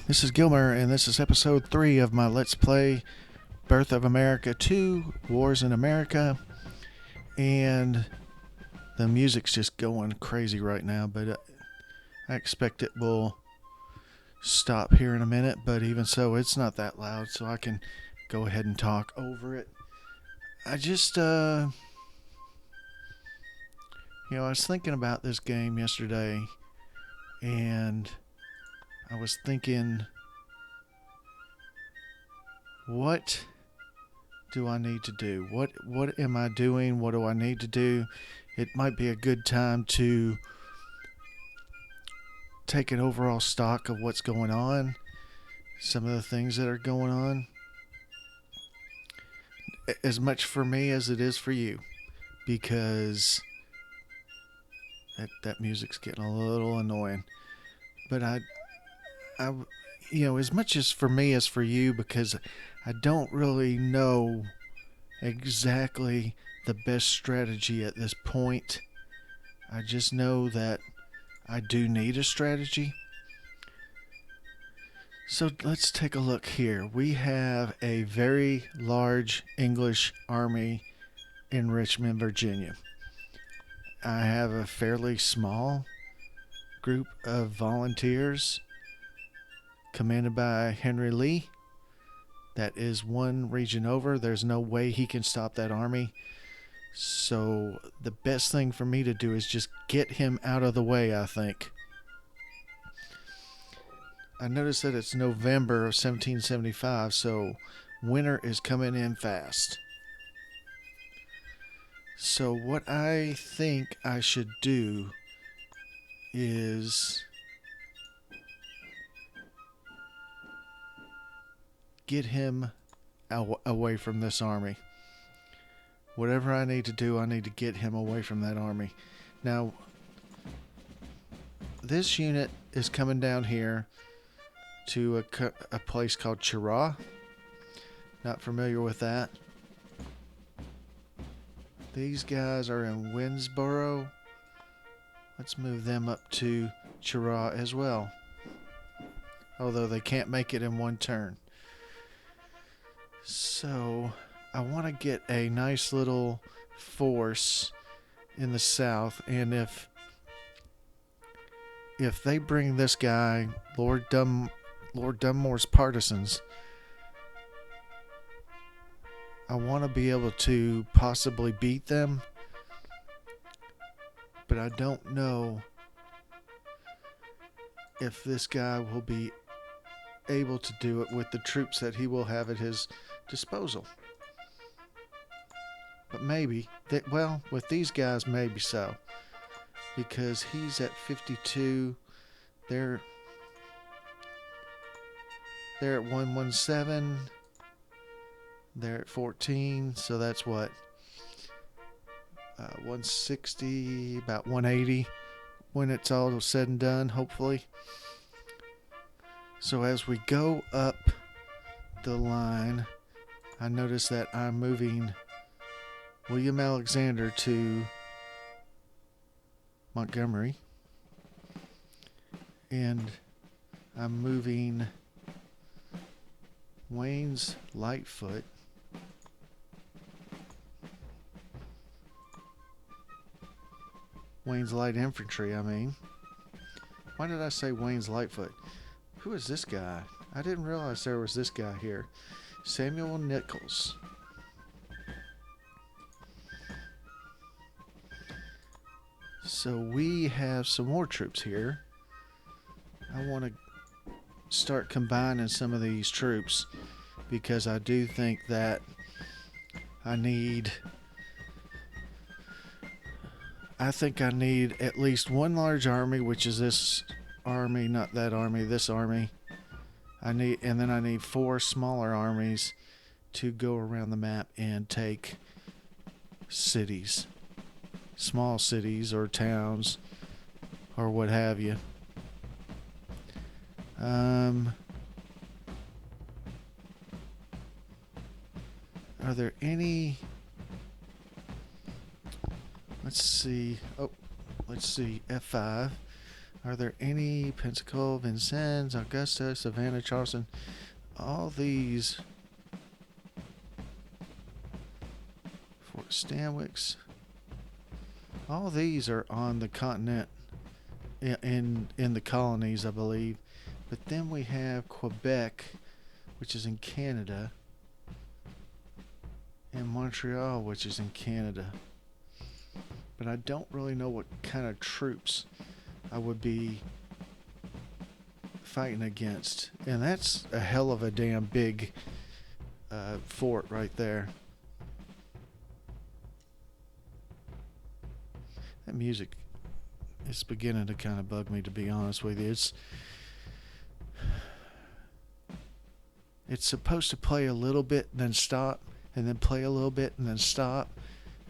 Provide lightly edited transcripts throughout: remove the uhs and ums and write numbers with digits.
This is Gilmer, and this is episode 3 of my Let's Play Birth of America 2 Wars in America. And the music's just going crazy right now, but I expect it will stop here in a minute. But even so, it's not that loud, so I can go ahead and talk over it. I just, I was thinking about this game yesterday, and I was thinking, what do I need to do? What am I doing? What do I need to do? It might be a good time to take an overall stock of what's going on, some of the things that are going on, as much for me as it is for you, because that music's getting a little annoying. But I, as much as for me as for you, because I don't really know exactly the best strategy at this point. I just know that I do need a strategy. So let's take a look here. We have a very large English army in Richmond, Virginia. I have a fairly small group of volunteers commanded by Henry Lee. That is one region over. There's no way he can stop that army. So the best thing for me to do is just get him out of the way, I think. I noticed that it's November of 1775, so winter is coming in fast. So what I think I should do is get him away from this army. Whatever I need to do, I need to get him away from that army. Now, this unit is coming down here to a place called Chiraw. Not familiar with that. These guys are in Winnsboro. Let's move them up to Chiraw as well. Although they can't make it in one turn. So I want to get a nice little force in the south, and if they bring this guy, Lord Dunmore's partisans, I want to be able to possibly beat them, but I don't know if this guy will be able to do it with the troops that he will have at his disposal. But maybe, with these guys, maybe so. Because he's at 52. They're at 117. They're at 14. So that's what? 160, about 180 when it's all said and done, hopefully. So as we go up the line, I notice that I'm moving William Alexander to Montgomery, and I'm moving Wayne's Lightfoot Wayne's Light Infantry, I mean. Why did I say Wayne's Lightfoot? Who is this guy? I didn't realize there was this guy here. Samuel Nichols. So we have some more troops here. I want to start combining some of these troops because I do think that I need at least one large army, which is this army, not that army, this army. And then I need 4 smaller armies to go around the map and take cities. Small cities or towns or what have you. Are there any... Let's see. F5. Are there any? Pensacola, Vincennes, Augusta, Savannah, Charleston. All these. Fort Stanwix. All these are on the continent, in the colonies, I believe. But then we have Quebec, which is in Canada, and Montreal, which is in Canada. But I don't really know what kind of troops I would be fighting against. And that's a hell of a damn big fort right there. That music is beginning to kind of bug me, to be honest with you. It's supposed to play a little bit, then stop, and then play a little bit, and then stop.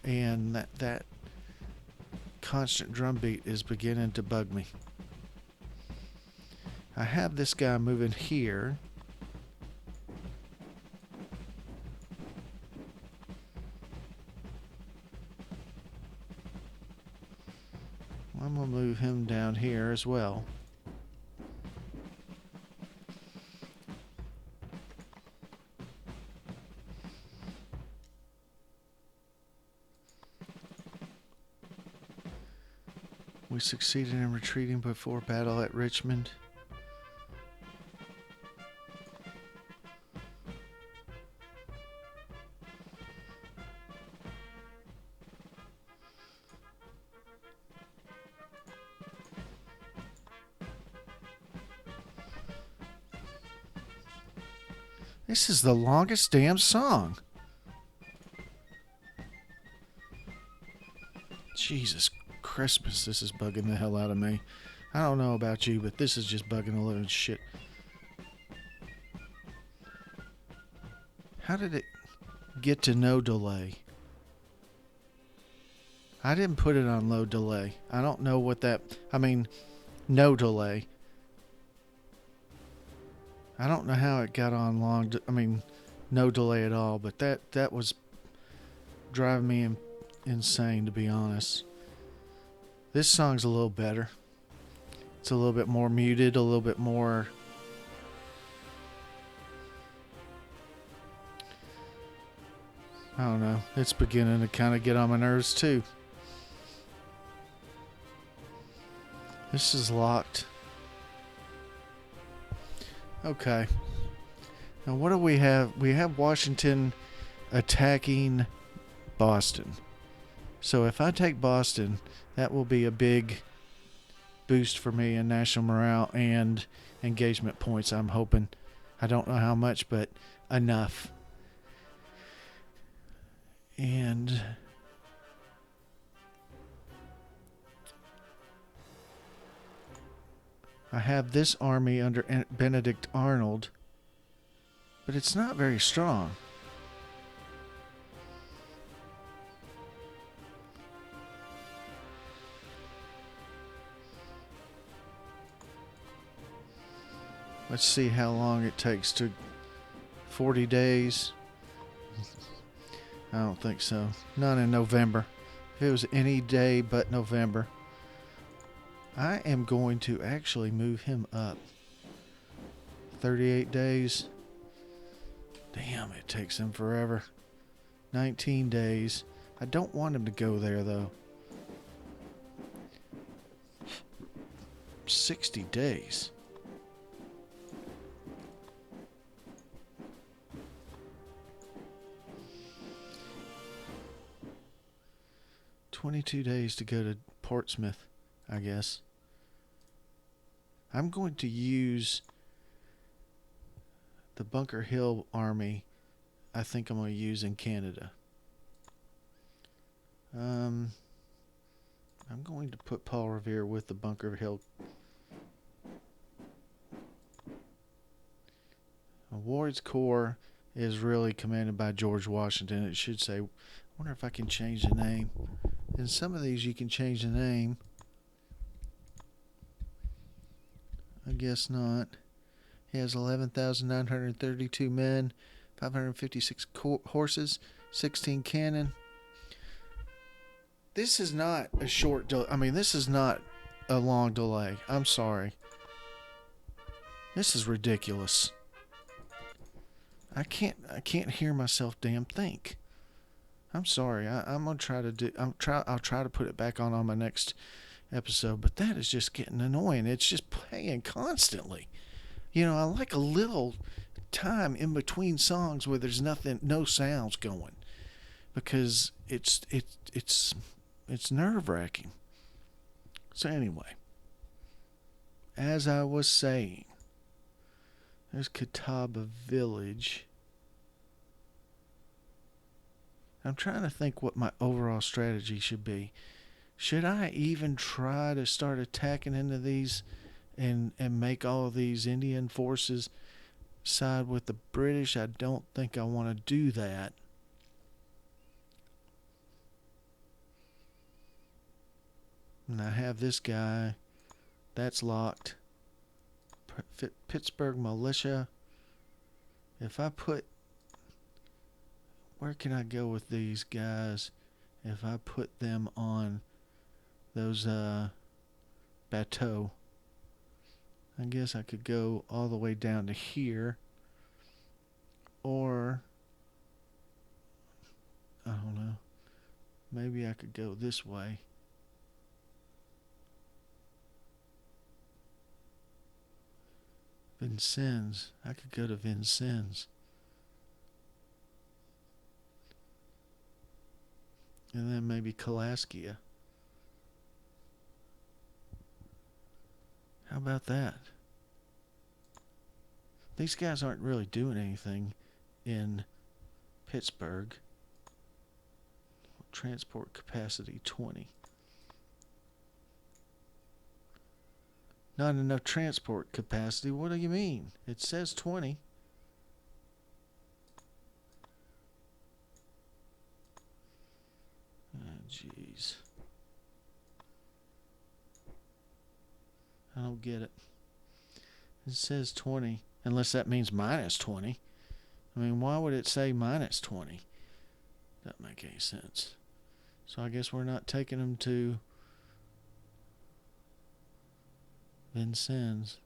And that constant drum beat is beginning to bug me. I have this guy moving here. I'm going to move him down here as well. We succeeded in retreating before battle at Richmond. This is the longest damn song. Jesus Christmas, this is bugging the hell out of me. I don't know about you, but this is just bugging the living shit. How did it get to no delay? I didn't put it on low delay. I don't know what that... I mean, no delay. I don't know how it got on no delay at all, but that was driving me insane, to be honest. This song's a little better. It's a little bit more muted, a little bit more... I don't know. It's beginning to kind of get on my nerves too. This is locked. Okay. Now what do we have? We have Washington attacking Boston. So if I take Boston, that will be a big boost for me in national morale and engagement points, I'm hoping. I don't know how much, but enough. And I have this army under Benedict Arnold, but it's not very strong. Let's see how long it takes to... 40 days. I don't think so. Not in November. If it was any day but November. I am going to actually move him up. 38 days. Damn, it takes him forever. 19 days. I don't want him to go there, though. 60 days. $22 days to go to Portsmouth, I guess. I'm going to use the Bunker Hill Army. I think I'm going to use in Canada. I'm going to put Paul Revere with the Bunker Hill. Ward's Corps is really commanded by George Washington. It should say, I wonder if I can change the name. In some of these you can change the name. I guess not. He has 11,932 men, 556 horses, 16 cannon. This is not a short... this is not a long delay. I'm sorry. This is ridiculous. I can't hear myself damn think. I'm sorry. I'm gonna try to do. I'll try to put it back on my next episode. But that is just getting annoying. It's just playing constantly. I like a little time in between songs where there's nothing, no sounds going, because it's nerve wracking. So anyway, as I was saying, there's Catawba Village. I'm trying to think what my overall strategy should be. Should I even try to start attacking into these and make all of these Indian forces side with the British? I don't think I want to do that. And I have this guy. That's locked. Pittsburgh militia. If I put... Where can I go with these guys if I put them on those bateau? I guess I could go all the way down to here. Or... I don't know. Maybe I could go this way. Vincennes. I could go to Vincennes. And then maybe Kalaskia. How about that? These guys aren't really doing anything in Pittsburgh. Transport capacity 20. Not enough transport capacity? What do you mean? It says 20. Oh, jeez. I don't get it. It says 20. Unless that means minus 20. I mean, why would it say minus 20? Doesn't make any sense. So I guess we're not taking them to Vincennes.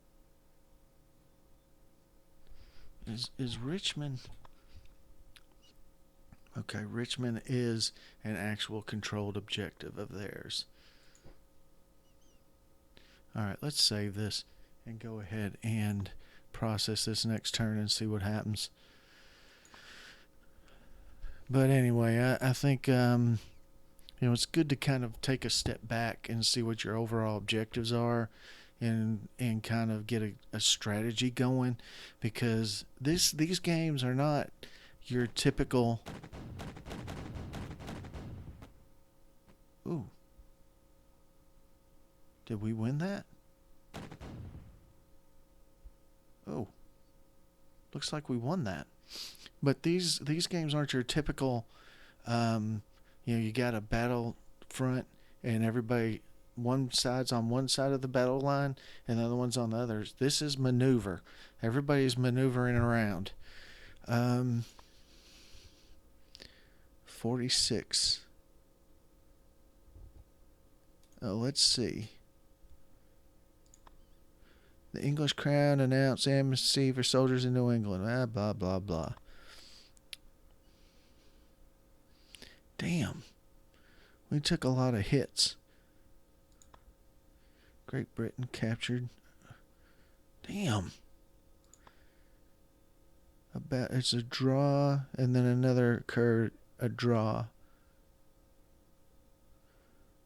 Is Richmond... Okay, Richmond is an actual controlled objective of theirs. Alright, let's save this and go ahead and process this next turn and see what happens. But anyway, I think it's good to kind of take a step back and see what your overall objectives are, and kind of get a strategy going, because these games are not your typical... Ooh. Did we win that? Oh. Looks like we won that. But these games aren't your typical, you got a battle front and everybody, one side's on one side of the battle line and the other one's on the other. This is maneuver. Everybody's maneuvering around. 46. Oh, let's see. The English Crown announced amnesty for soldiers in New England. Blah, blah, blah. Damn. We took a lot of hits. Great Britain captured. Damn. It's a draw, and then another occurred, a draw.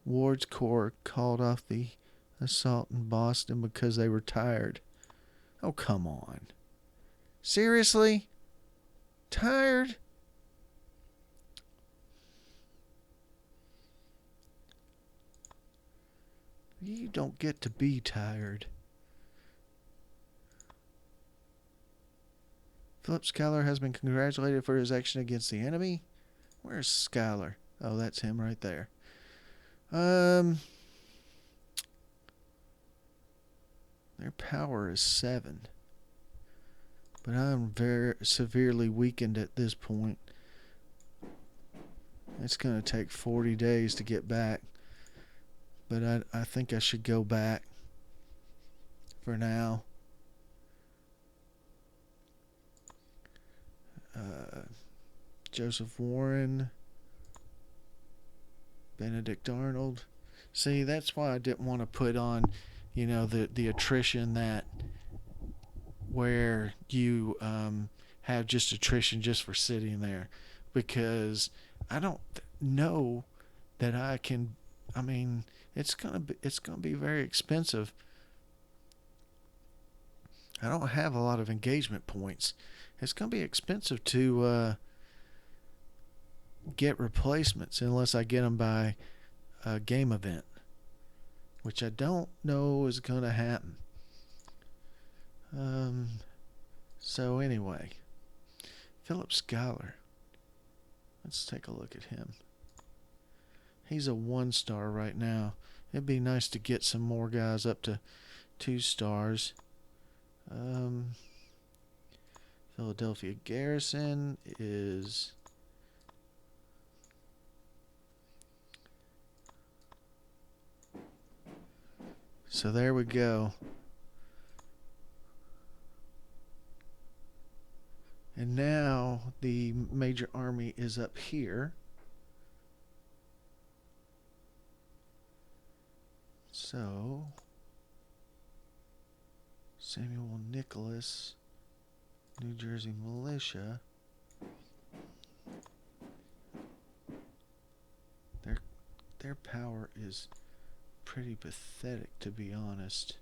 Ward's Corps called off the assault in Boston because they were tired. Oh, come on. Seriously? Tired? You don't get to be tired. Philip Schuyler has been congratulated for his action against the enemy. Where's Schuyler? Oh, that's him right there. Their power is 7. But I'm very severely weakened at this point. It's going to take 40 days to get back. but I think I should go back for now. Joseph Warren, Benedict Arnold. See, that's why I didn't want to put on, the attrition that where you have just attrition just for sitting there, because I don't know that I can. I mean, it's gonna be very expensive. I don't have a lot of engagement points. It's gonna be expensive to get replacements unless I get them by a game event, which I don't know is gonna happen. Um, so anyway, Philip Schuyler. Let's take a look at him. He's a 1-star right now. It'd be nice to get some more guys up to 2 stars. Philadelphia Garrison is so there we go. And now the major army is up here. So Samuel Nicholas, New Jersey militia. Their power is pretty pathetic, to be honest.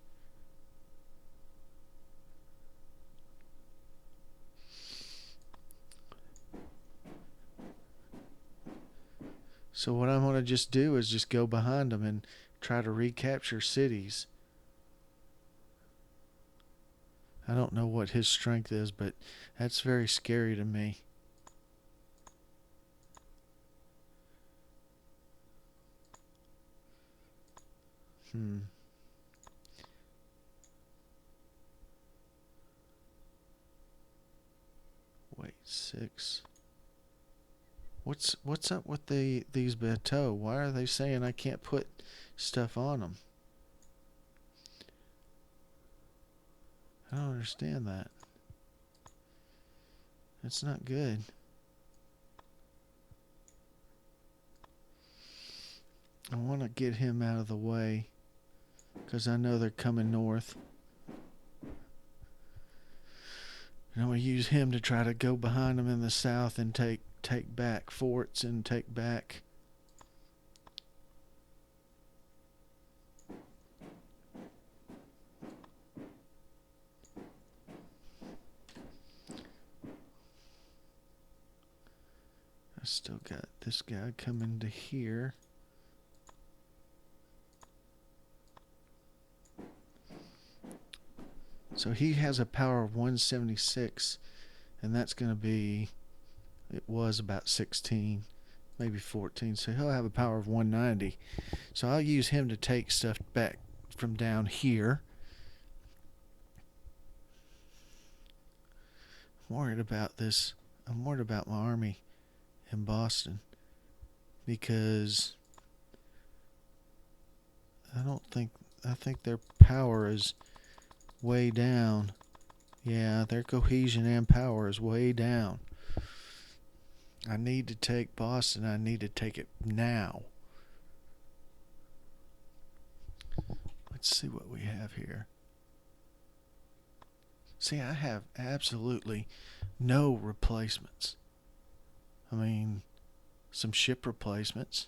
So what I'm going to just do is just go behind them and try to recapture cities. I don't know what his strength is, but that's very scary to me. Wait, 6. What's up with these bateaux? Why are they saying I can't put stuff on them? I don't understand that. It's not good. I want to get him out of the way because I know they're coming north. And I'm going to use him to try to go behind them in the south and take back forts and take back I still got this guy coming to here. So he has a power of 176, and that's going to be, it was about 16, maybe 14, so he'll have a power of 190. So I'll use him to take stuff back from down here. I'm worried about this. I'm worried about my army in Boston because I think their power is way down. Yeah, their cohesion and power is way down. I need to take Boston. I need to take it now. Let's see what we have here. See, I have absolutely no replacements. I mean, some ship replacements.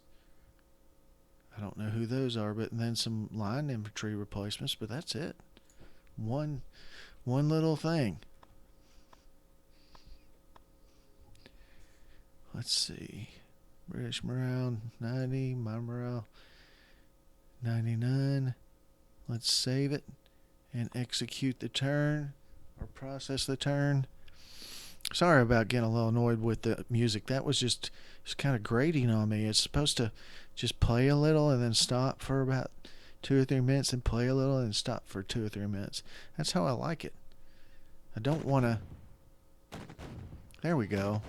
I don't know who those are, but then some line infantry replacements, but that's it. One little thing. Let's see. British morale 90, my morale 99. Let's save it and execute the turn or process the turn. Sorry about getting a little annoyed with the music. That was just kind of grating on me. It's supposed to just play a little and then stop for about 2 or 3 minutes and play a little and stop for 2 or 3 minutes. That's how I like it. I don't want to... There we go.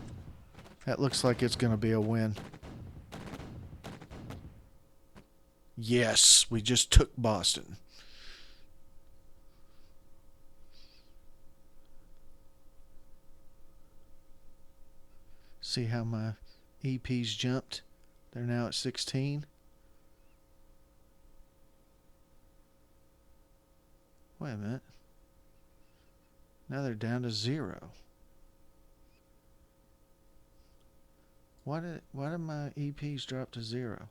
That looks like it's going to be a win. Yes, we just took Boston. See how my EPs jumped? They're now at 16. Wait a minute. Now they're down to 0. Why did my EPs drop to 0?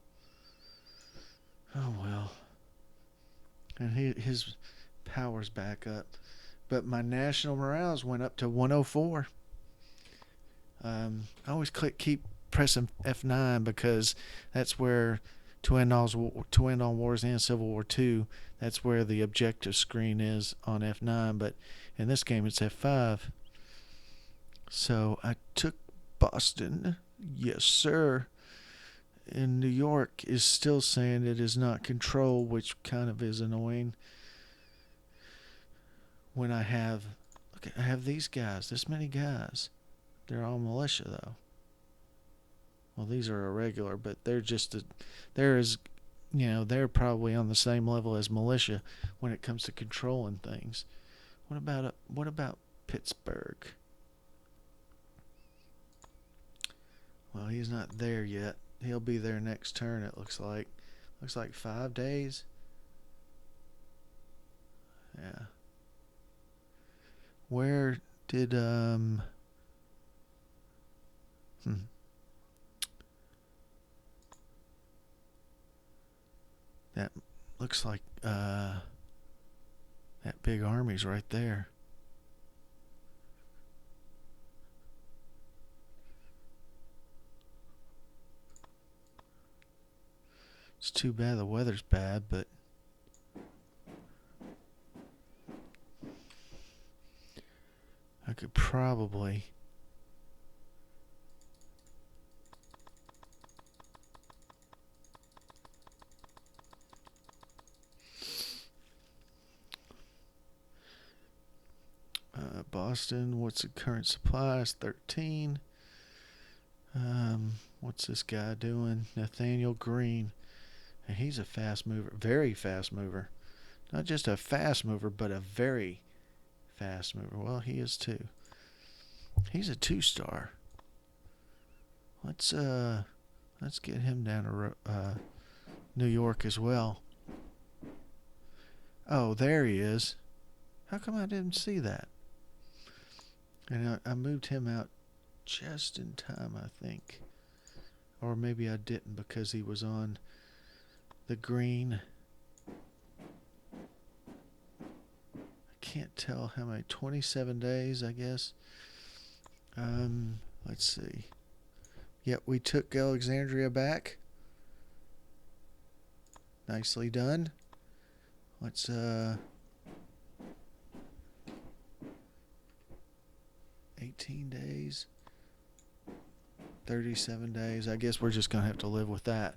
Oh well. And his power's back up. But my national morales went up to 104. I always keep pressing F9 because that's where to end all wars and Civil War II. That's where the objective screen is on F9. But in this game, it's F5. So I took Boston. Yes, sir. And New York is still saying it is not control, which kind of is annoying. When I have, look, I have these guys, this many guys. They're all militia though. Well, these are irregular, but they're probably on the same level as militia when it comes to controlling things. What about Pittsburgh? Well, he's not there yet. He'll be there next turn. It looks like. Looks like 5 days. Yeah. Where did that looks like that big army's right there. It's too bad the weather's bad, but I could probably Boston. What's the current supplies? 13. What's this guy doing? Nathaniel Green. And he's a fast mover, very fast mover. Not just a fast mover, but a very fast mover. Well, he is too. He's a 2-star. Let's get him down to New York as well. Oh, there he is. How come I didn't see that? And I moved him out just in time, I think. Or maybe I didn't because he was on the green. I can't tell how many. 27 days, I guess. Let's see. Yep, we took Alexandria back. Nicely done. Let's 18 days. 37 days. I guess we're just going to have to live with that.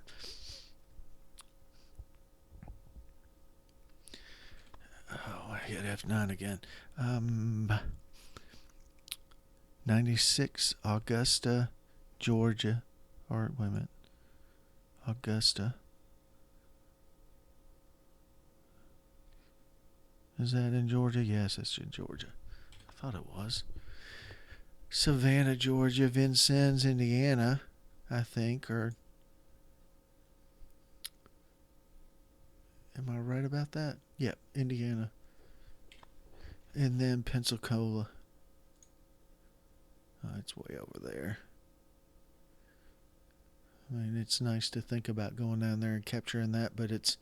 Oh, I hit F9 again. 96 Augusta, Georgia. Or, wait a minute. Augusta. Is that in Georgia? Yes, it's in Georgia. I thought it was. Savannah, Georgia. Vincennes, Indiana, I think. Or am I right about that? Yep, Indiana. And then Pensacola. Oh, it's way over there. I mean, it's nice to think about going down there and capturing that, but it's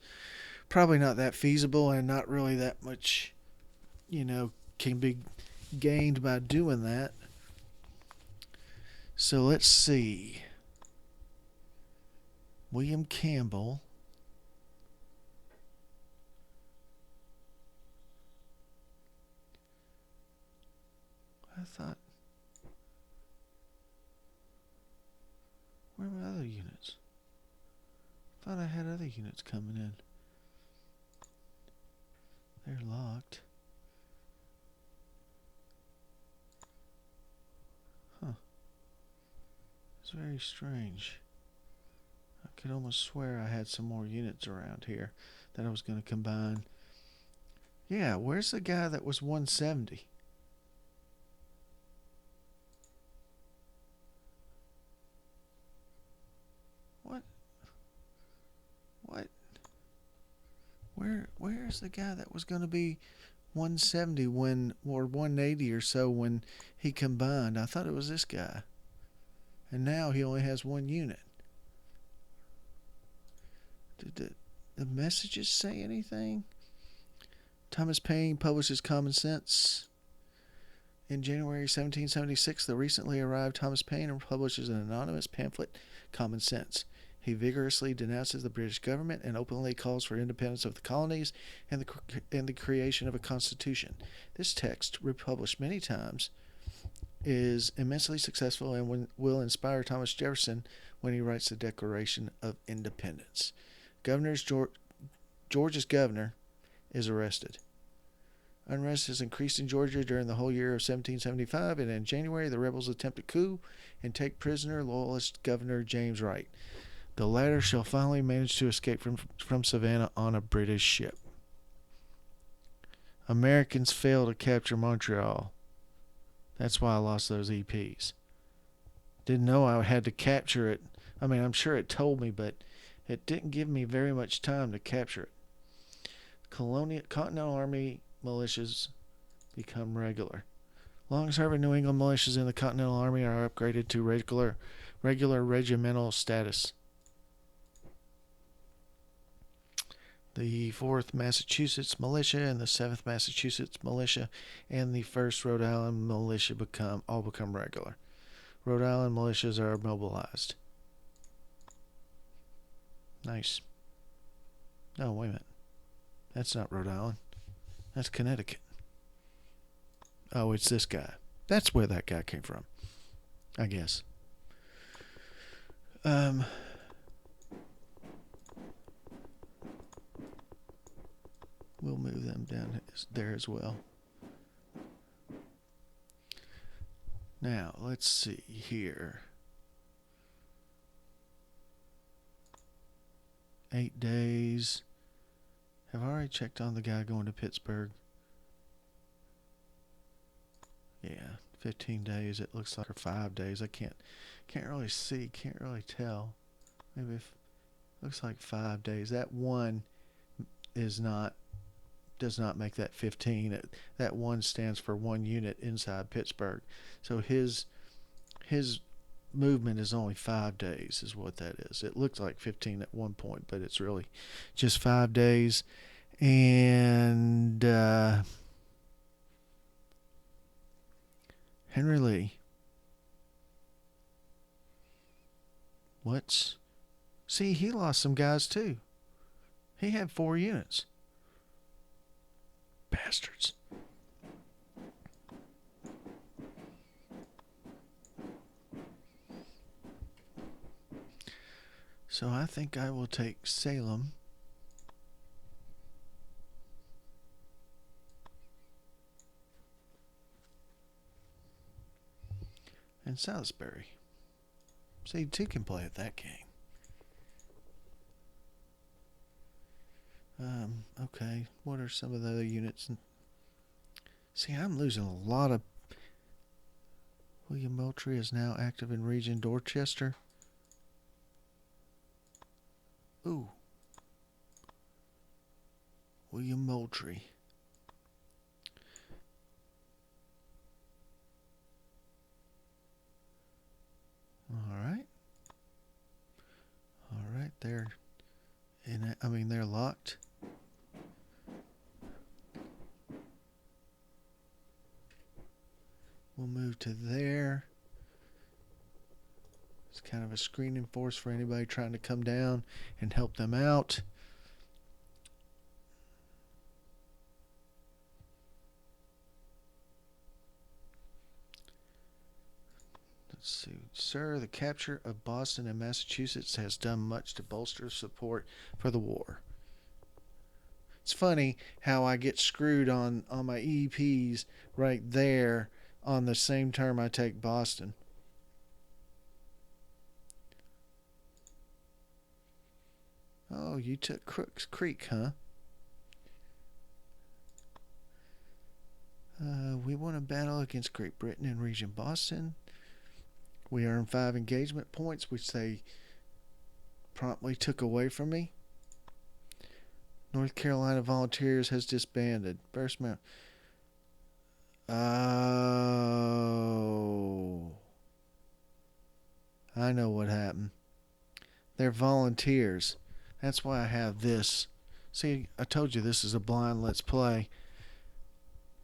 probably not that feasible and not really that much, can be gained by doing that. So let's see. William Campbell. I thought. Where are my other units? I thought I had other units coming in. They're locked. Huh. It's very strange. could almost swear I had some more units around here that I was going to combine. Yeah, where's the guy that was 170? What? What? Where's the guy that was going to be 170 when, or 180 or so when he combined? I thought it was this guy. And now he only has one unit. Did the messages say anything? Thomas Paine publishes Common Sense. In January 1776, the recently arrived Thomas Paine publishes an anonymous pamphlet, Common Sense. He vigorously denounces the British government and openly calls for independence of the colonies and the creation of a constitution. This text, republished many times, is immensely successful and will inspire Thomas Jefferson when he writes the Declaration of Independence. Georgia's governor is arrested. Unrest has increased in Georgia during the whole year of 1775, and in January the rebels attempt a coup and take prisoner Loyalist Governor James Wright. The latter shall finally manage to escape from Savannah on a British ship. Americans fail to capture Montreal. That's why I lost those EPs. Didn't know I had to capture it. I mean, I'm sure it told me, but it didn't give me very much time to capture it. Continental Army militias become regular. Long-serving New England militias in the Continental Army are upgraded to regular regimental status. The 4th Massachusetts Militia and the 7th Massachusetts Militia and the 1st Rhode Island Militia become regular. Rhode Island militias are mobilized. Nice. Oh, wait a minute. That's not Rhode Island. That's Connecticut. Oh, it's this guy. That's where that guy came from, I guess. We'll move them down there as well. Now, let's see here. 8 days. Have I already checked on the guy going to Pittsburgh? Yeah, 15 days. It looks like, or 5 days. I can't really see. Can't really tell. Maybe if looks like 5 days. That one does not make that 15. That one stands for one unit inside Pittsburgh. So his movement is only 5 days, is what that is. It looked like 15 at one point, but it's really just 5 days. And Henry Lee. See, he lost some guys too. He had 4 units. Bastards. So I think I will take Salem. And Salisbury. So you two can play at that game. Okay, what are some of the other units? See, I'm losing a lot of... William Moultrie is now active in Region Dorchester. Ooh. William Moultrie. Alright. Alright, they're locked. We'll move to there. It's kind of a screening force for anybody trying to come down and help them out. Let's see. Sir, the capture of Boston and Massachusetts has done much to bolster support for the war. It's funny how I get screwed on my EPs right there on the same term I take Boston. you took Crooks Creek, huh? We won a battle against Great Britain in Region Boston. We earned 5 engagement points, which they promptly took away from me. North Carolina Volunteers has disbanded. Burst Mount. Oh. I know what happened. They're volunteers. That's why I have this. See, I told you this is a blind let's play.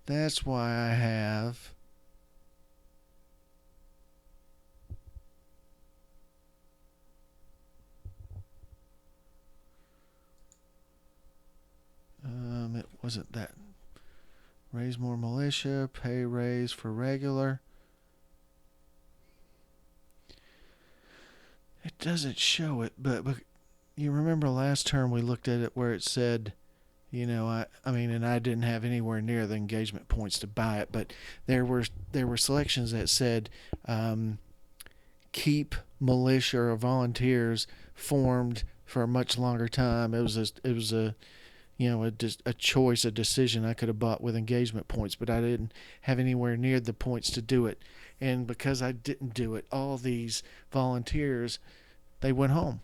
That's why I have it wasn't that. Raise more militia, pay raise for regular. It doesn't show it, but you remember last term we looked at it where it said, I mean, and I didn't have anywhere near the engagement points to buy it, but there were selections that said keep militia or volunteers formed for a much longer time. It was a a choice, a decision I could have bought with engagement points, but I didn't have anywhere near the points to do it. And because I didn't do it, all these volunteers, they went home.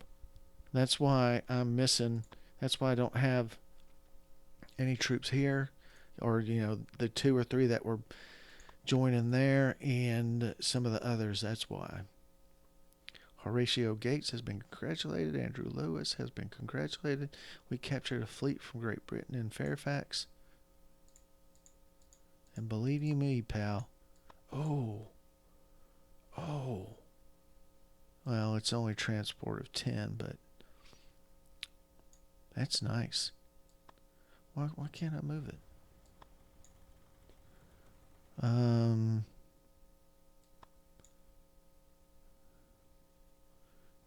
That's why I'm missing. That's why I don't have any troops here, or the 2 or 3 that were joining there, and some of the others. That's why. Horatio Gates has been congratulated. Andrew Lewis has been congratulated. We captured a fleet from Great Britain in Fairfax. And believe you me, pal. Oh. Well, it's only transport of 10, but that's nice. Why can't I move it?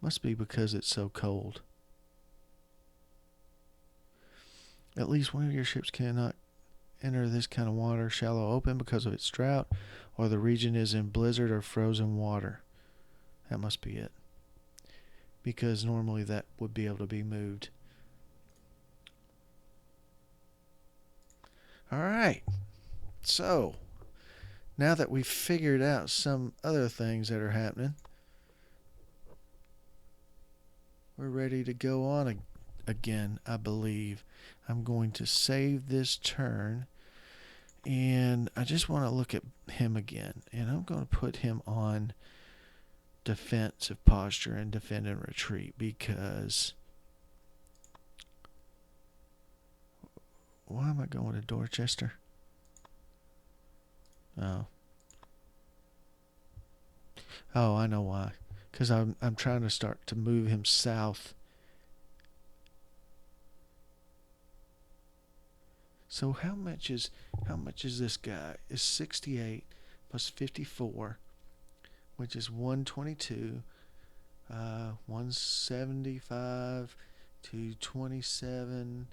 Must be because it's so cold. At least one of your ships cannot enter this kind of water, shallow open, because of its drought, or the region is in blizzard or frozen water. That must be it. Because normally that would be able to be moved. Alright. So, now that we've figured out some other things that are happening, we're ready to go on again, I believe. I'm going to save this turn, and I just want to look at him again, and I'm going to put him on defensive posture and defend and retreat, because why am I going to Dorchester? Oh, I know why. Because I'm trying to start to move him south. So how much is this guy? Is 68 plus 54, which is 122, 175, 227,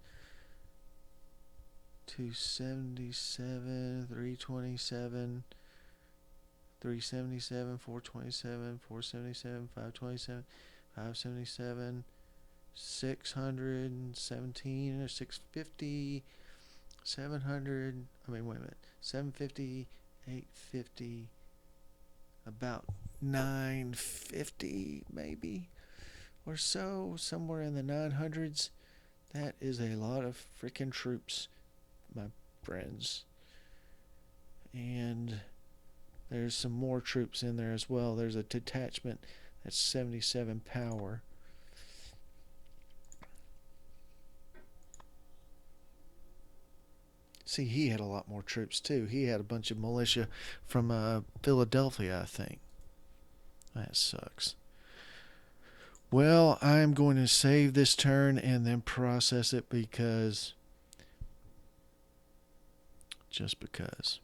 277, 327, 377, 427, 477, 527, 577, 617 or 650, 700. Wait a minute. 750, 850, about 950 maybe or so, somewhere in the 900s. That is a lot of freaking troops, my friends. And there's some more troops in there as well. There's a detachment that's 77 power. See, he had a lot more troops too. He had a bunch of militia from Philadelphia, I think. That sucks. Well, I'm going to save this turn and then process it just because.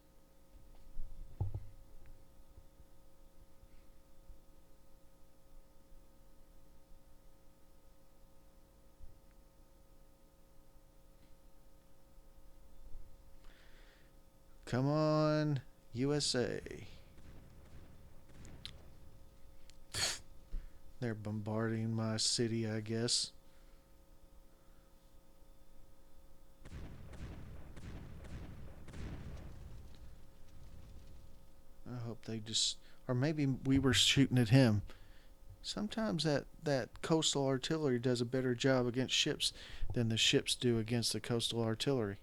Come on, USA. They're bombarding my city, I guess. they just, or maybe we were shooting at him. Sometimes that coastal artillery does a better job against ships than the ships do against the coastal artillery.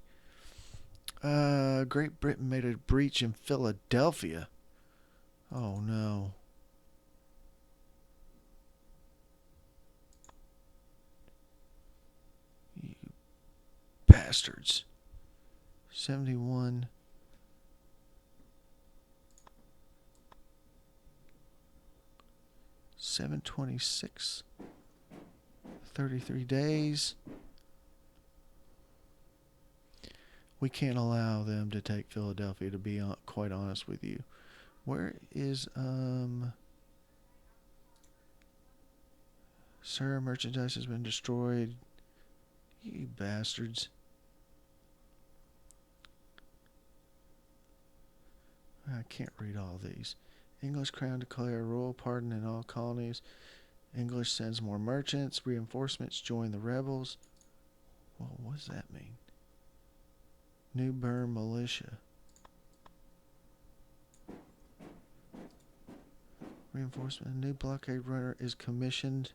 Great Britain made a breach in Philadelphia. Oh no. You bastards. 71. $726. 33 days. We can't allow them to take Philadelphia, to be quite honest with you. Where is, Sir, merchandise has been destroyed. You bastards. I can't read all these. English crown declare royal pardon in all colonies. English sends more merchants. Reinforcements join the rebels. Well, what does that mean? New Bern militia. Reinforcement. A new blockade runner is commissioned.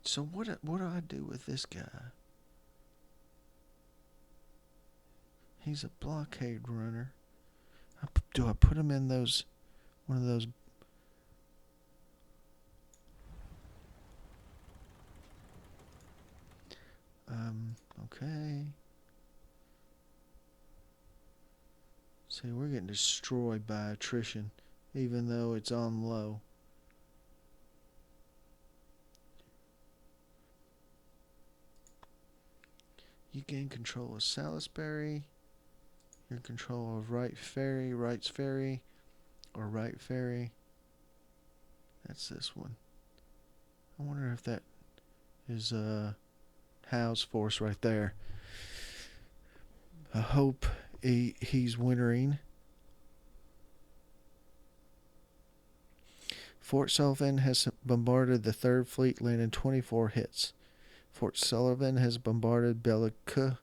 So what do I do with this guy? He's a blockade runner. Do I put him in those, one of those? Okay. See, we're getting destroyed by attrition, even though it's on low. You gain control of Salisbury. You're in control of Wrights Ferry, or Wright Ferry. That's this one. I wonder if that is Howe's force right there. I hope he's wintering. Fort Sullivan has bombarded the 3rd Fleet, landing 24 hits. Fort Sullivan has bombarded Bellicue,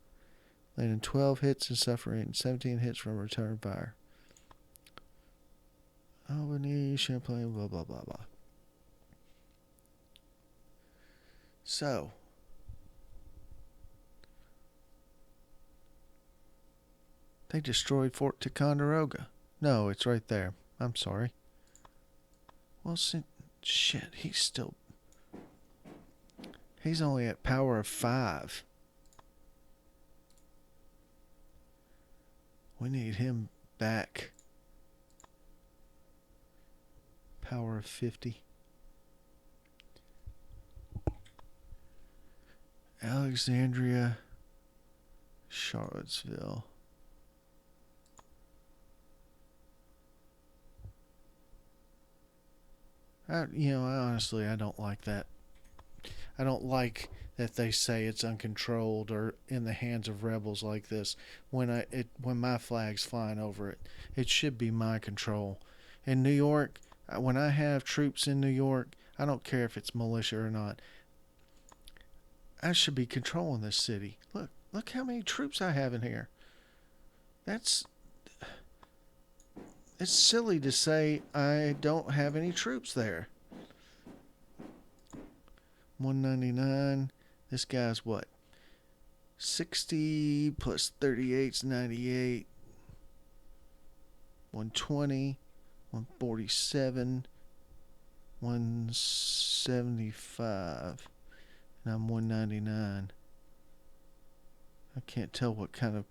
landing 12 hits and suffering 17 hits from return fire. Albany, Champlain, blah, blah, blah, blah. So, they destroyed Fort Ticonderoga. No, it's right there. I'm sorry. Well, shit, he's only at power of 5. We need him back. Power of 50. Alexandria, Charlottesville. I honestly, I don't like that. I don't like that they say it's uncontrolled or in the hands of rebels like this when my flag's flying over it. It should be my control. In New York, when I have troops in New York, I don't care if it's militia or not. I should be controlling this city. Look how many troops I have in here. It's silly to say I don't have any troops there. 199. This guy's what? 60 plus 38's 98. 120. 147. 175. And I'm 199. I can't tell what kind of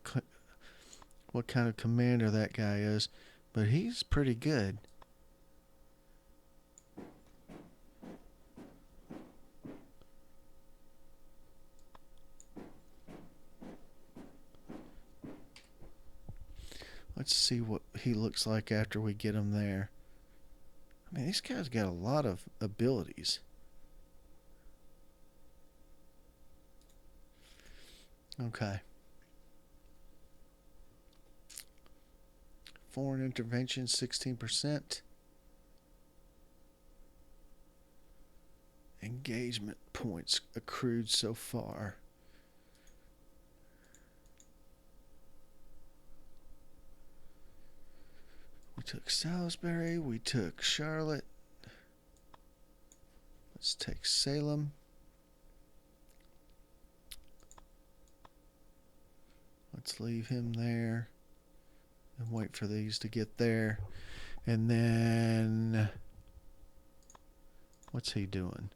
commander that guy is, but he's pretty good. Let's see what he looks like after we get him there. I mean, this guy's got a lot of abilities. Okay. Foreign intervention, 16%. Engagement points accrued so far. We took Salisbury. We took Charlotte. Let's take Salem. Let's leave him there and wait for these to get there. And then, what's he doing?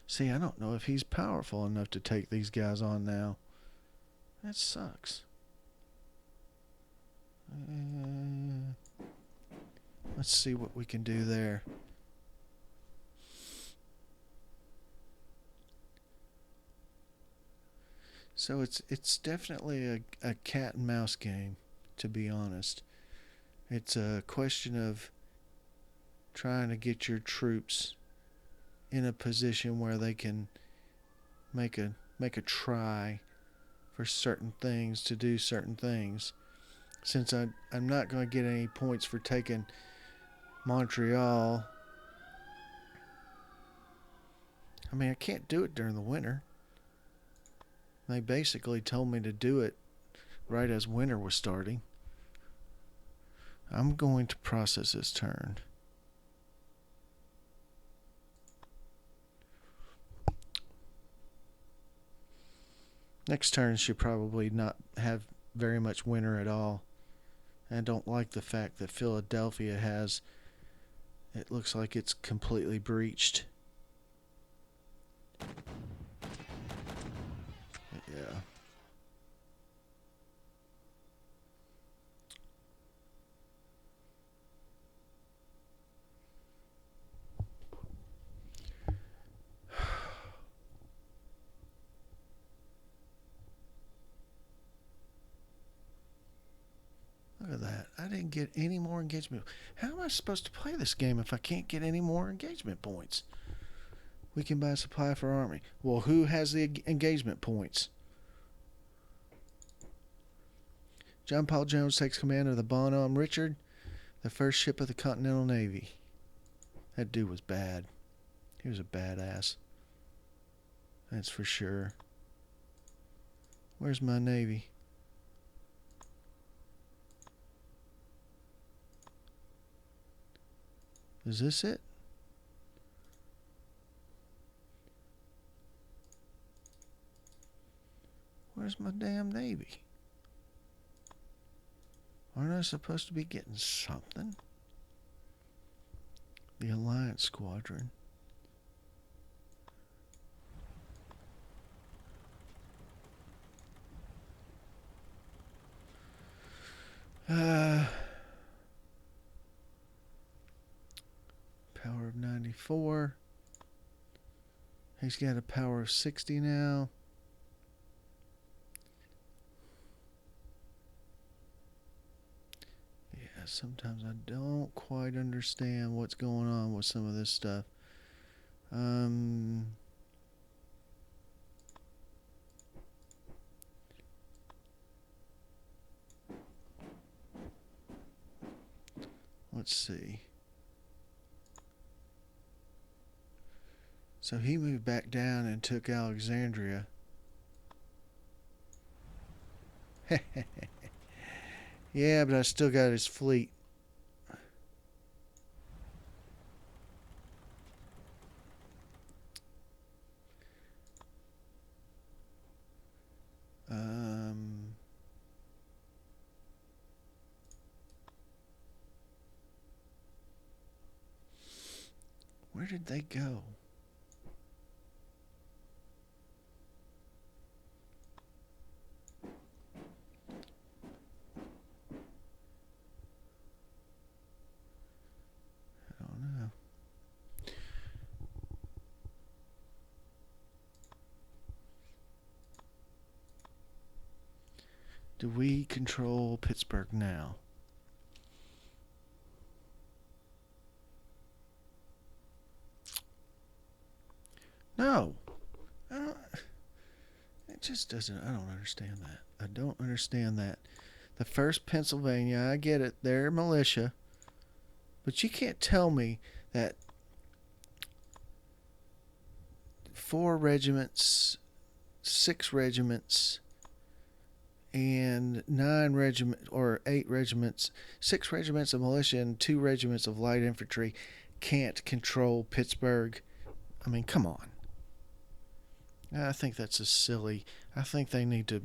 See, I don't know if he's powerful enough to take these guys on now. That sucks. Let's see what we can do there. So it's definitely a cat and mouse game, to be honest. It's a question of trying to get your troops in a position where they can make a try for certain things, to do certain things. Since I'm not going to get any points for taking Montreal, I mean, I can't do it during the winter. They basically told me to do it right as winter was starting. I'm going to process this turn. Next turn should probably not have very much winter at all. I don't like the fact that Philadelphia has, it looks like it's completely breached. Yeah. Look at that. I didn't get any more engagement. How am I supposed to play this game if I can't get any more engagement points? We can buy supply for army. Well, who has the engagement points? John Paul Jones takes command of the Bonhomme Richard, the first ship of the Continental Navy. That dude was bad. He was a badass. That's for sure. Where's my Navy? Is this it? Where's my damn Navy? Aren't I supposed to be getting something? The Alliance Squadron. Power of 94. He's got a power of 60 now. Yeah, sometimes I don't quite understand what's going on with some of this stuff. Let's see. So he moved back down and took Alexandria. Yeah, but I still got his fleet. Where did they go? I don't know. Do we control Pittsburgh now? No. It just doesn't. I don't understand that. I don't understand that. The 1st Pennsylvania, I get it. They're militia. But you can't tell me that 4 regiments, 6 regiments and 9 regiments or 8 regiments, 6 regiments of militia and 2 regiments of light infantry can't control Pittsburgh. I mean, come on. I think that's a silly. I think they need to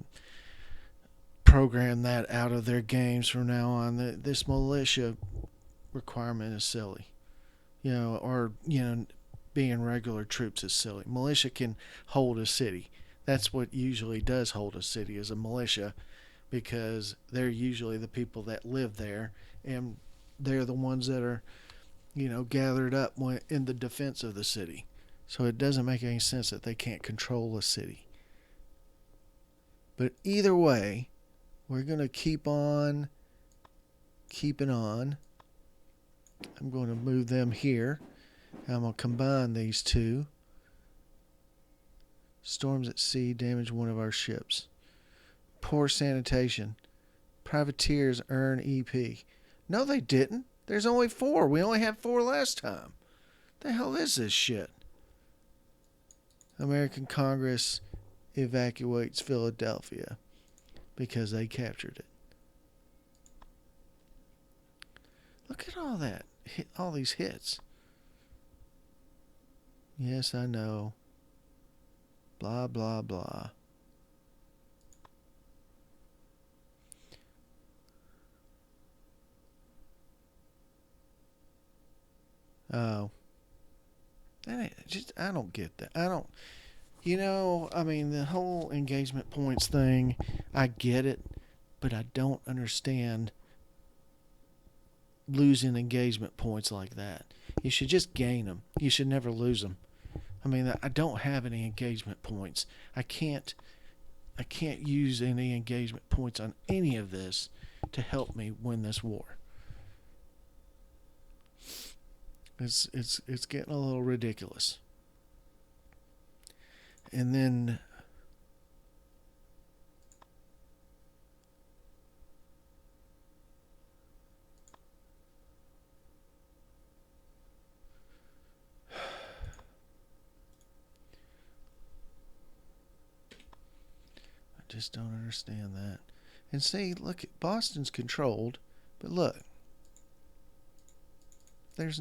program that out of their games from now on. This militia requirement is silly. Or being regular troops is silly. Militia can hold a city. That's what usually does hold a city, is a militia, because they're usually the people that live there, and they're the ones that are, gathered up in the defense of the city. So it doesn't make any sense that they can't control a city. But either way, we're going to keep on keeping on. I'm going to move them here. I'm going to combine these two. Storms at sea damage one of our ships. Poor sanitation. Privateers earn EP. No, they didn't. There's only 4. We only had 4 last time. The hell is this shit? American Congress evacuates Philadelphia because they captured it. Look at all that. All these hits. Yes, I know. Blah, blah, blah. Oh. I don't get that. The whole engagement points thing, I get it, but I don't understand losing engagement points like that. You should just gain them. You should never lose them. I don't have any engagement points. I can't use any engagement points on any of this to help me win this war. It's getting a little ridiculous. And then I just don't understand that. And see, look, Boston's controlled, but look, there's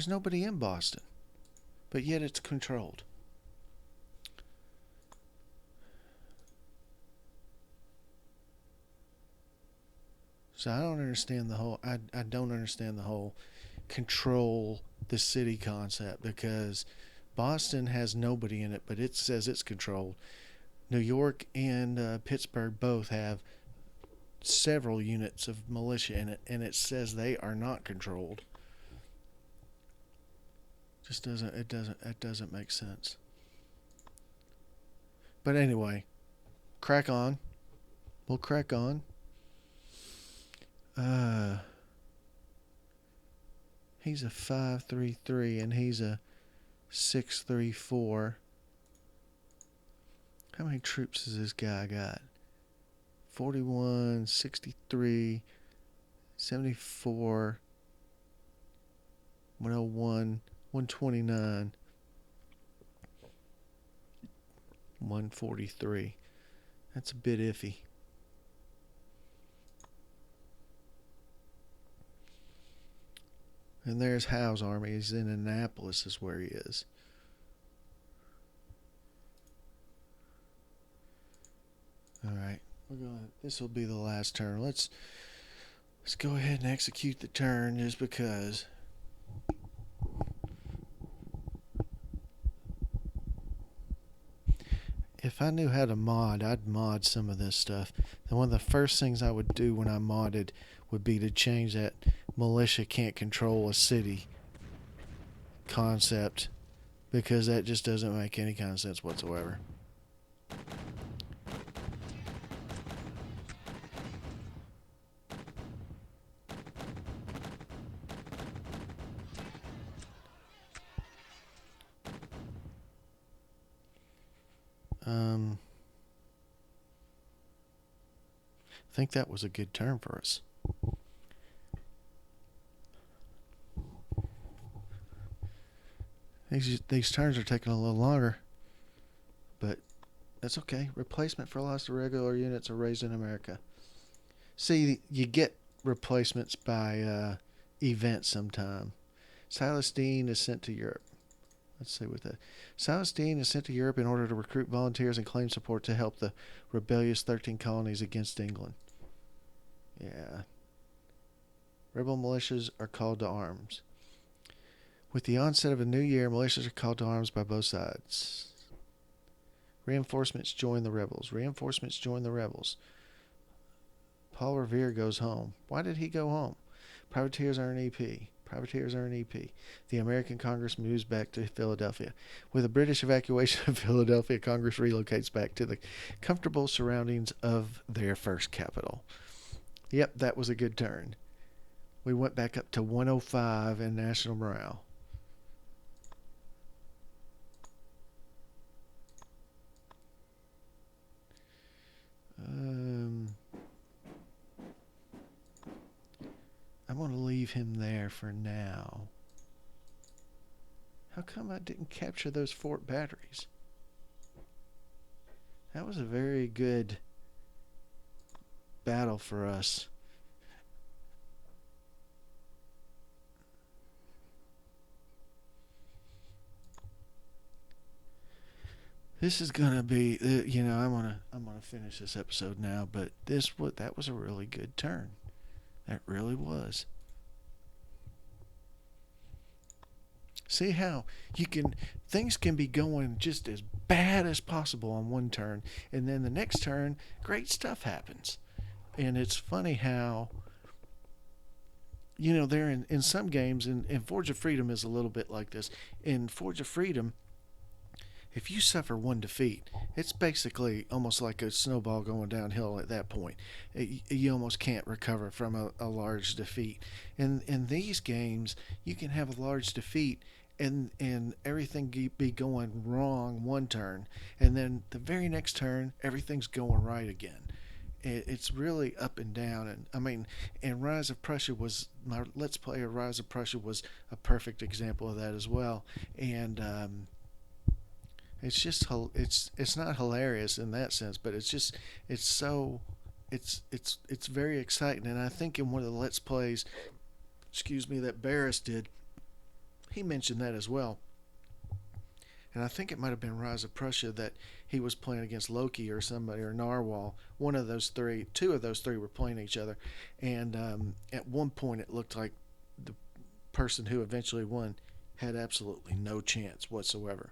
nobody in Boston, but yet it's controlled. So I don't understand the whole. I don't understand the whole control the city concept, because Boston has nobody in it, but it says it's controlled. New York and Pittsburgh both have several units of militia in it, and it says they are not controlled. It doesn't make sense. But anyway, crack on. We'll crack on. He's a 5.33 and he's a 6.34. How many troops has this guy got? 41, 63, 74, 101, 129, 143. That's a bit iffy. And there's Howe's army. He's in Annapolis is where he is. Alright. This will be the last turn. Let's go ahead and execute the turn, just because. If I knew how to mod, I'd mod some of this stuff. And one of the first things I would do when I modded would be to change that militia can't control a city concept, because that just doesn't make any kind of sense whatsoever. I think that was a good turn for us. These turns are taking a little longer, but That's okay. Replacement for lost irregular units are raised in America. See, you get replacements by event sometime. Silas Dean is sent to Europe. Let's see what that. Silas Dean is sent to Europe in order to recruit volunteers and claim support to help the rebellious 13 colonies against England. Yeah. Rebel militias are called to arms. With the onset of a new year, militias are called to arms by both sides. Reinforcements join the rebels. Reinforcements join the rebels. Paul Revere goes home. Why did he go home? Privateers earn EP. Privateers earn EP. The American Congress moves back to Philadelphia. With a British evacuation of Philadelphia, Congress relocates back to the comfortable surroundings of their first capital. Yep, that was a good turn. We went back up to 105 in national morale. I'm going to leave him there for now. How come I didn't capture those fort batteries? That was a very good battle for us. This is gonna be, I'm gonna finish this episode now. But that was a really good turn. That really was. See how things can be going just as bad as possible on one turn, and then the next turn, great stuff happens. And it's funny how, there in some games, and Forge of Freedom is a little bit like this. In Forge of Freedom, if you suffer one defeat, it's basically almost like a snowball going downhill at that point. You almost can't recover from a large defeat. In these games, you can have a large defeat and everything be going wrong one turn, and then the very next turn, everything's going right again. It's really up and down. And I mean, and Rise of Prussia was my Let's Play of Rise of Prussia was a perfect example of that as well. And it's just it's not hilarious in that sense, but it's so it's very exciting. And I think in one of the Let's Plays, that Barris did, he mentioned that as well. And I think it might have been Rise of Prussia that he was playing against Loki or somebody, or Narwhal. One of those three, two of those three were playing each other. And at one point, it looked like the person who eventually won had absolutely no chance whatsoever.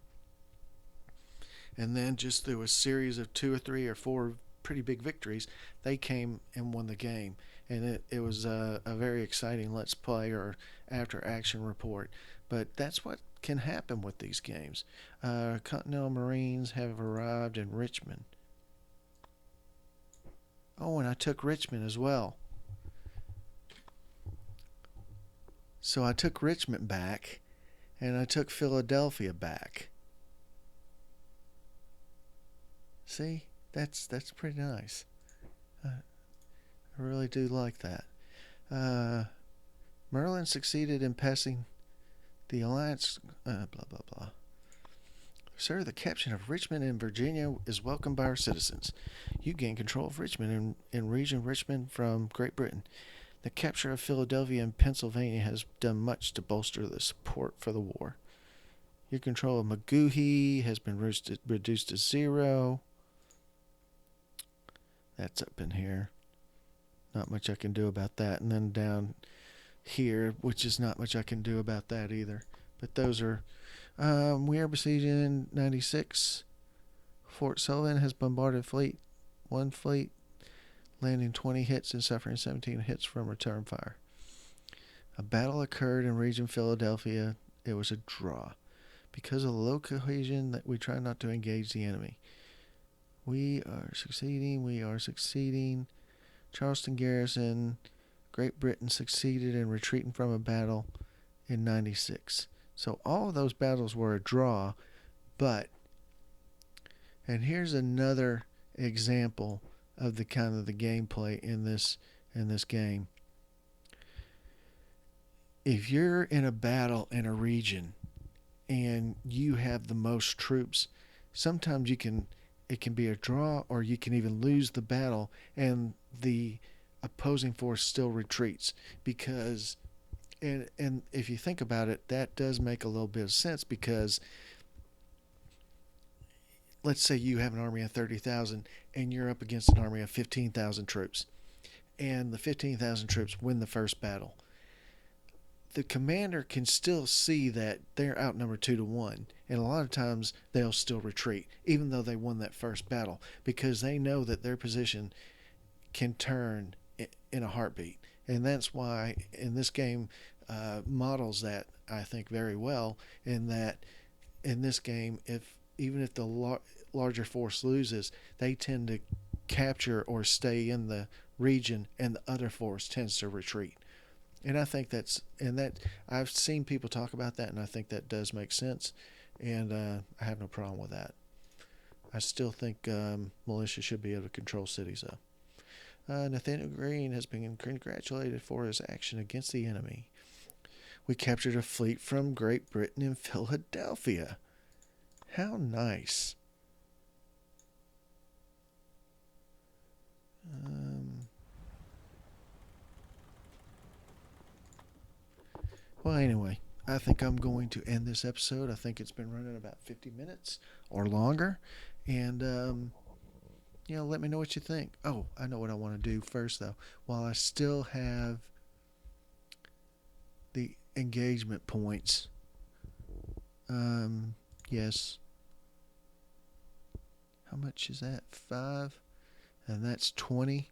And then just through a series of 2 or 3 or 4 pretty big victories, they came and won the game. And it was a very exciting Let's Play or after action report. But that's what can happen with these games. Continental Marines have arrived in Richmond. Oh, and I took Richmond as well. So I took Richmond back, and I took Philadelphia back. See, that's pretty nice. I really do like that. Merlin succeeded in passing the alliance. Blah blah blah. Sir, the capture of Richmond in Virginia is welcomed by our citizens. You gain control of Richmond in region Richmond from Great Britain. The capture of Philadelphia and Pennsylvania has done much to bolster the support for the war. Your control of Magoohey has been reduced to 0. That's up in here. Not much I can do about that. And then down here, which is not much I can do about that either. But those are... we are besieged in 96. Fort Sullivan has bombarded one fleet, landing 20 hits and suffering 17 hits from return fire. A battle occurred in region Philadelphia. It was a draw. Because of the low cohesion, that we try not to engage the enemy. We are succeeding. Charleston garrison, Great Britain succeeded in retreating from a battle in 96. So all of those battles were a draw, but, and here's another example of the kind of the gameplay in this game. If you're in a battle in a region and you have the most troops, sometimes you can it can be a draw, or you can even lose the battle and the opposing force still retreats. Because and if you think about it, that does make a little bit of sense. Because let's say you have an army of 30,000 and you're up against an army of 15,000 troops, and the 15,000 troops win the first battle. The commander can still see that they're outnumbered 2-1, and a lot of times they'll still retreat even though they won that first battle, because they know that their position can turn in a heartbeat. And that's why in this game models that, I think, very well. In that, in this game, if even if the larger force loses, they tend to capture or stay in the region, and the other force tends to retreat. And I think that I've seen people talk about that, and I think that does make sense, and I have no problem with that. I still think militia should be able to control cities, though. Nathaniel Green has been congratulated for his action against the enemy. We captured a fleet from Great Britain in Philadelphia. How nice. Um, well, anyway, I think I'm going to end this episode. I think it's been running about 50 minutes or longer. And, let me know what you think. Oh, I know what I want to do first, though. While I still have the engagement points, yes. How much is that? 5? And that's 20.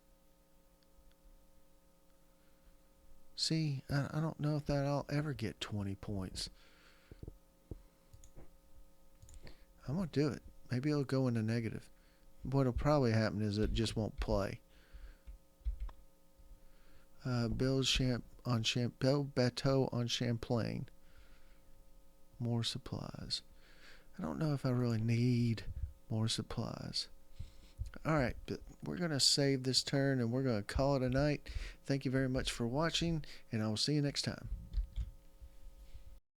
See, I don't know if that I'll ever get 20 points. I'm going to do it. Maybe it'll go into negative. What'll probably happen is it just won't play. Build bateau on Champlain. More supplies. I don't know if I really need more supplies. Alright, but we're going to save this turn and we're going to call it a night. Thank you very much for watching, and I will see you next time.